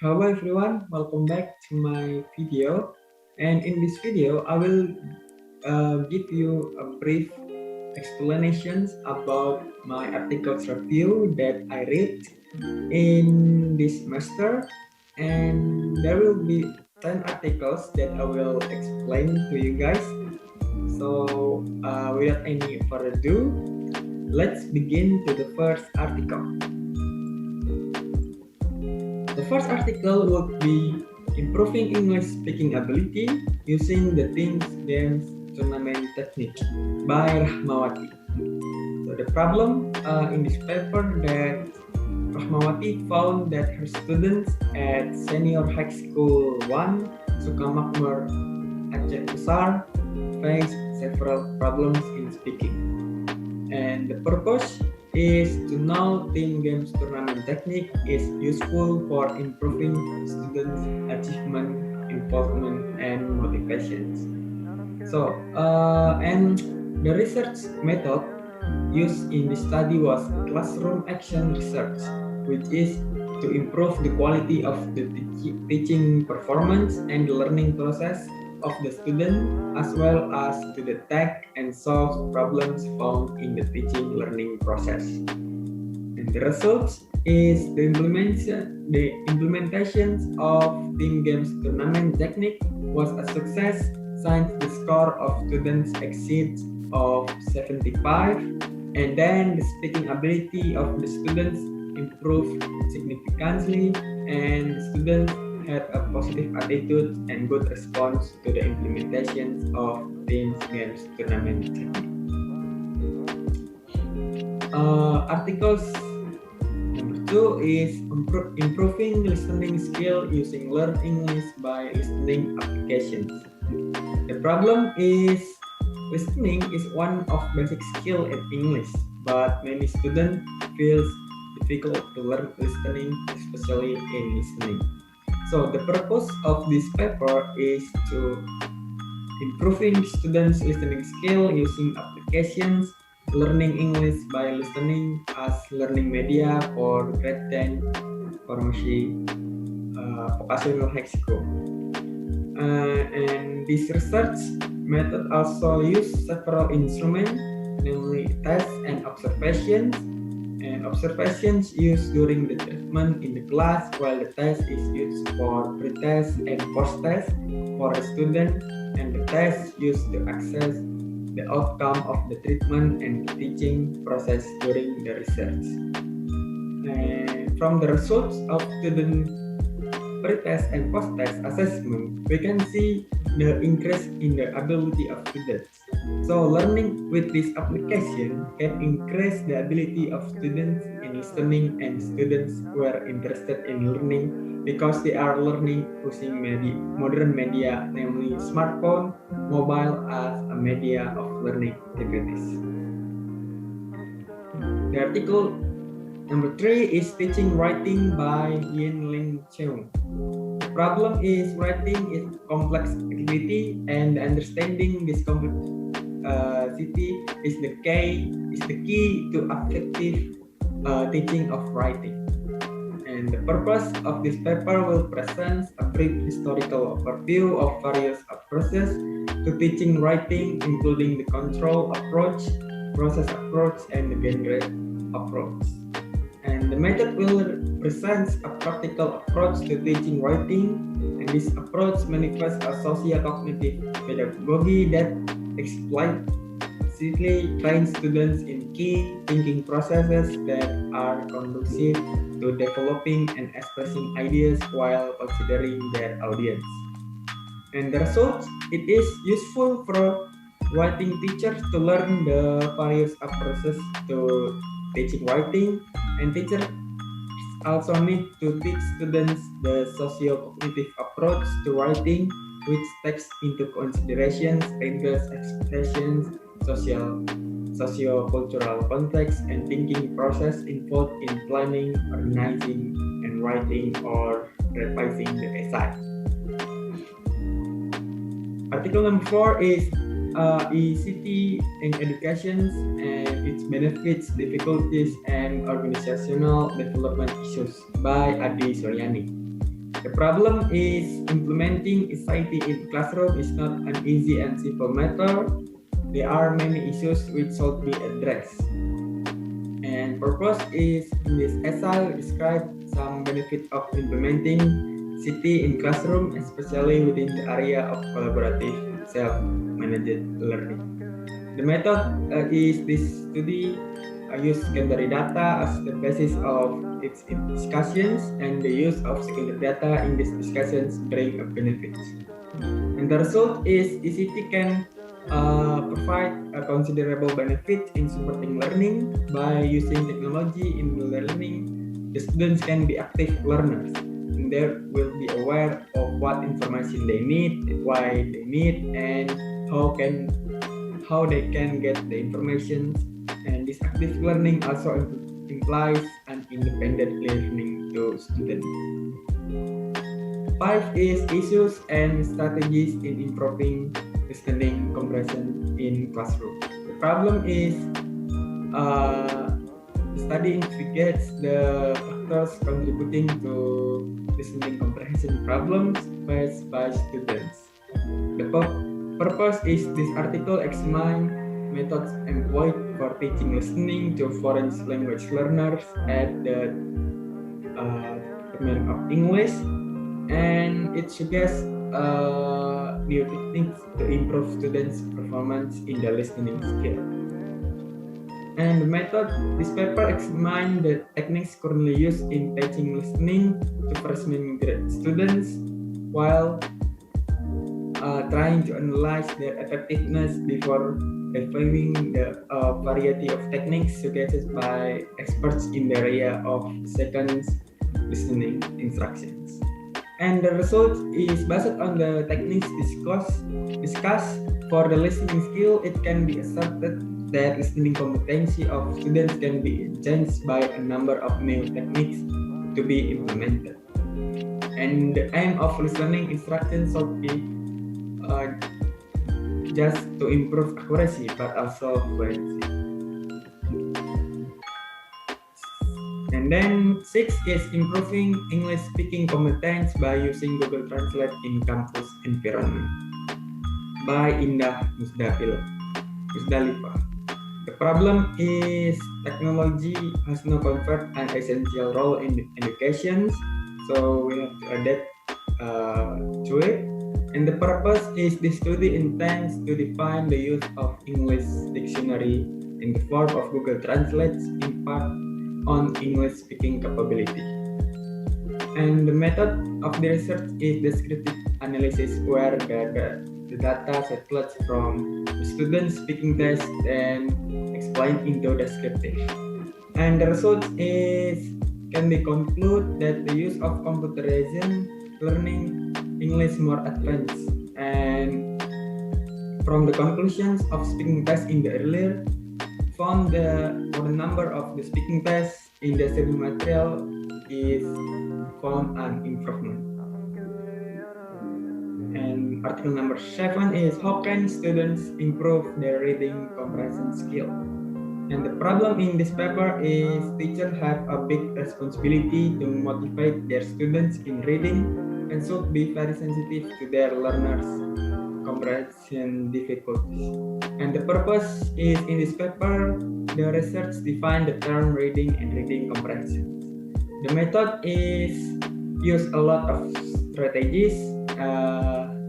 Hello everyone, welcome back to my video. And in this video, I will give you a brief explanations about my articles review that I read in this semester. And there will be 10 articles that I will explain to you guys. So without any further ado, let's begin to the first article. The first article would be Improving English Speaking Ability Using the Teams Games Tournament Technique by Rahmawati. So the problem in this paper that Rahmawati found that her students at Senior High School 1 Sukamakmur Aceh Besar face several problems in speaking. And the purpose is to know team games tournament technique is useful for improving students' achievement, involvement, and motivations. So, and the research method used in the study was classroom action research, which is to improve the quality of the teaching performance and the learning process of the student, as well as to detect and solve problems found in the teaching learning process. And the results is the implementation of team games tournament technique was a success since the score of students exceeds of 75, and then the speaking ability of the students improved significantly, and the students had a positive attitude and good response to the implementation of teams games tournament technique. Articles number 2 is improving listening skill using Learn English by listening applications. The problem is listening is one of basic skill in English, but many students feels difficult to learn listening, especially in listening. So the purpose of this paper is to improving students' listening skill using applications, learning English by listening as learning media for grade 10 pharmacy vocational high school. And this research method also use several instruments, namely tests and observations. And observations used during the treatment in the class, while the test is used for pre-test and post-test for a student, and the test used to assess the outcome of the treatment and the teaching process during the research. And from the results of student pre-test and post-test assessment, we can see the increase in the ability of students. So learning with this application can increase the ability of students in listening, and students who are interested in learning because they are learning using modern media, namely smartphone, mobile as a media of learning activities. The article number 3 is Teaching Writing by Yin Ling Cheung. The problem is writing is complex activity, and understanding this complexity is the key to effective teaching of writing. And the purpose of this paper will present a brief historical overview of various approaches to teaching writing, including the control approach, process approach, and the genre approach. And the method will present a practical approach to teaching writing, and this approach manifests a socio-cognitive pedagogy that explicitly trains students in key thinking processes that are conducive to developing and expressing ideas while considering their audience. And the result, it is useful for writing teachers to learn the various approaches to teaching writing, and teachers also need to teach students the socio-cognitive approach to writing, which takes into consideration readers' expectations, socio-cultural context, and thinking process involved in planning, organizing, and writing or revising the essay. Article number 4 is ECT in education and its benefits, difficulties, and organizational development issues by Adi Suryani. The problem is implementing SIT in classroom is not an easy and simple matter. There are many issues which should be addressed. And purpose is in this essay describe some benefit of implementing CT in classroom, especially within the area of collaborative self-managed learning. The method is this study use secondary data as the basis of its discussions, and the use of secondary data in these discussions bring a benefit. And the result is ECT can provide a considerable benefit in supporting learning. By using technology in the learning, the students can be active learners, and they will be aware of what information they need, why they need, and how they can get the information. And this active learning also implies an independent learning to students. 5 is issues and strategies in improving listening comprehension in classroom. The problem is the study investigates the factors contributing to listening comprehension problems faced by students. The purpose is this article examines methods employed for teaching listening to foreign language learners at the Department of English, and it suggests new techniques to improve students' performance in the listening skill. And the method, this paper examines the techniques currently used in teaching listening to freshman grade students while trying to analyze their effectiveness before reviewing the variety of techniques suggested by experts in the area of second listening instructions. And the result is based on the techniques discussed for the listening skill. It can be asserted that listening competency of students can be enhanced by a number of new techniques to be implemented. And the aim of listening instruction should be just to improve accuracy but also fluency. And then 6 is improving English speaking competence by using Google Translate in campus environment by Indah Musdalifah. The problem is technology has not conferred an essential role in education, so we have to adapt to it. And the purpose is the study intends to define the use of English dictionary in the form of Google Translate impact on English speaking capability. And the method of the research is descriptive analysis, where the data settled from the student speaking test and explained into descriptive. And the result can be concluded that the use of computerized learning English more advanced. And from the conclusions of speaking test in the earlier, found for the number of the speaking tests in the study material is found an improvement. And article number 7 is how can students improve their reading comprehension skill? And the problem in this paper is teachers have a big responsibility to motivate their students in reading and should be very sensitive to their learners' comprehension difficulties. And the purpose is in this paper, the research define the term reading and reading comprehension. The method is use a lot of strategies.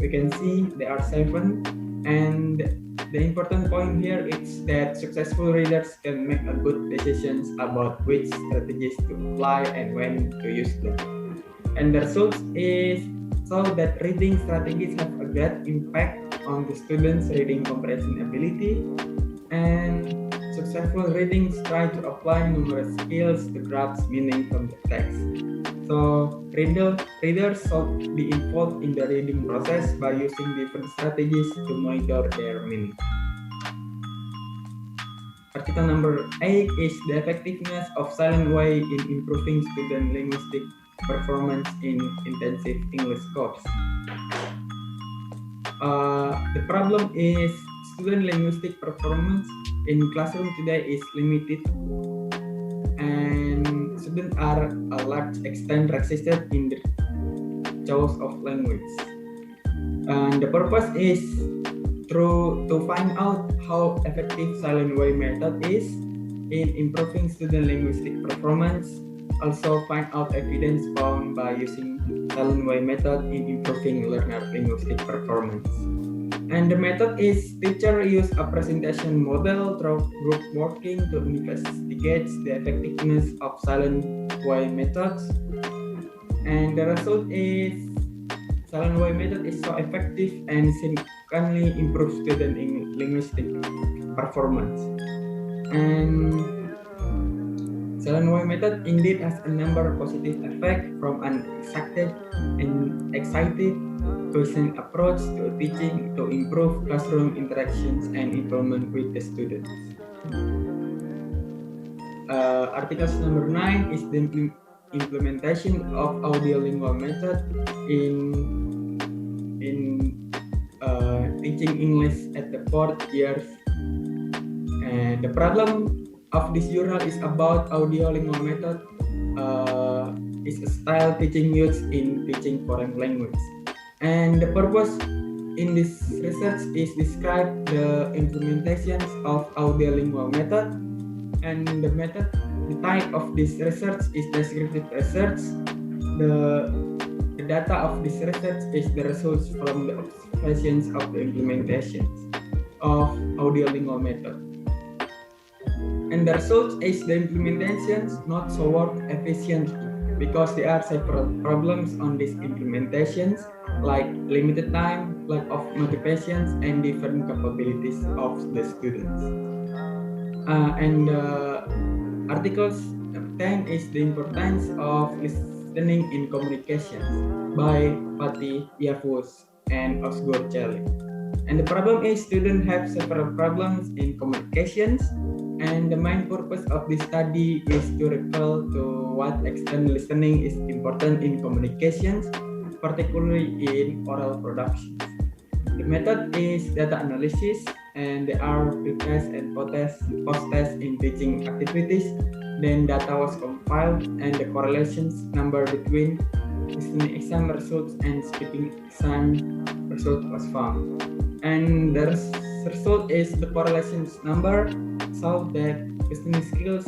We can see there are 7, and the important point here is that successful readers can make a good decisions about which strategies to apply and when to use them. And the result is so that reading strategies have a great impact on the students' reading comprehension ability, and successful readings try to apply numerous skills to grasp meaning from the text. So readers should be involved in the reading process by using different strategies to monitor their meaning. Article number 8 is the effectiveness of silent way in improving student linguistic performance in intensive English course. The problem is student linguistic performance in classroom today is limited, and students are a large extent restricted in choice of language. And the purpose is to find out how effective silent way method is in improving student linguistic performance. Also find out evidence found by using silent way method in improving learner linguistic performance. And the method is teacher use a presentation model through group working to investigate the effectiveness of silent way methods. And the result is silent way method is so effective and significantly improve student linguistic performance. And silent way method indeed has a number of positive effects from an excited question approach to teaching to improve classroom interactions and involvement with the students. Articles number 9 is the implementation of audiolingual method in teaching English at the 4th year. And the problem of this journal is about audiolingual method is a style teaching used in teaching foreign language. And the purpose in this research is describe the implementations of audiolingual method. And the method, the type of this research is descriptive research. The data of this research is the results from the observations of the implementations of audiolingual method. And the result is the implementations not so work efficient because there are several problems on these implementations like limited time, lack of motivations, and different capabilities of the students. And articles 10 is the importance of listening in communications by Patti Yavuz and Osgur Cheli. And the problem is students have several problems in communications, and the main purpose of this study is to refer to what extent listening is important in communications, particularly in oral productions. The method is data analysis, and there are pre-test and post-test in teaching activities. Then data was compiled, and the correlations number between listening exam results and speaking exam result was found. And the result is the correlations number show that listening skills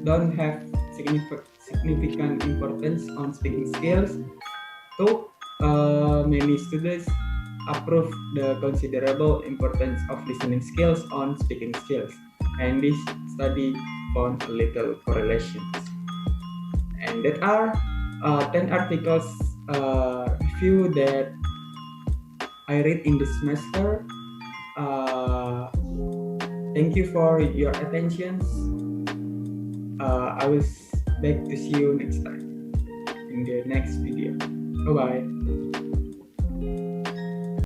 don't have significant importance on speaking skills. So many students approve the considerable importance of listening skills on speaking skills, and this study found a little correlations. And that are 10 articles review that I read in this semester. Thank you for your attention. I will back to see you next time in the next video. Bye bye.